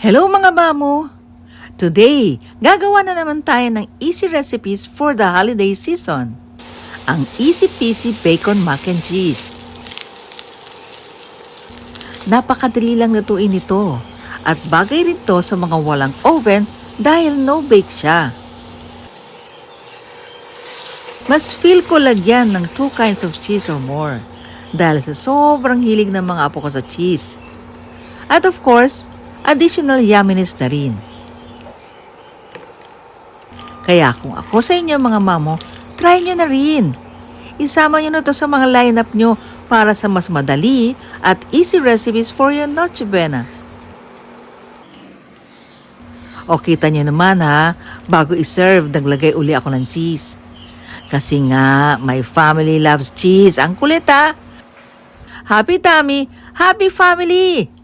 Hello mga bamo! Today, gagawa na naman tayo ng easy recipes for the holiday season. Ang Easy Peasy Bacon Mac and Cheese. Napakadali lang lutuin ito at bagay rin to sa mga walang oven dahil no-bake siya. Mas feel ko lagyan ng 2 kinds of cheese or more dahil sa sobrang hilig ng mga apo ko sa cheese. At of course, additional yumminess na rin. Kaya kung ako sa inyo mga mamo, try nyo na rin. Isama nyo na ito sa mga lineup nyo para sa mas madali at easy recipes for your Noche Buena. O kita nyo naman ha, bago iserve, naglagay uli ako ng cheese. Kasi nga, my family loves cheese. Ang kulit ha! Happy tummy, happy family!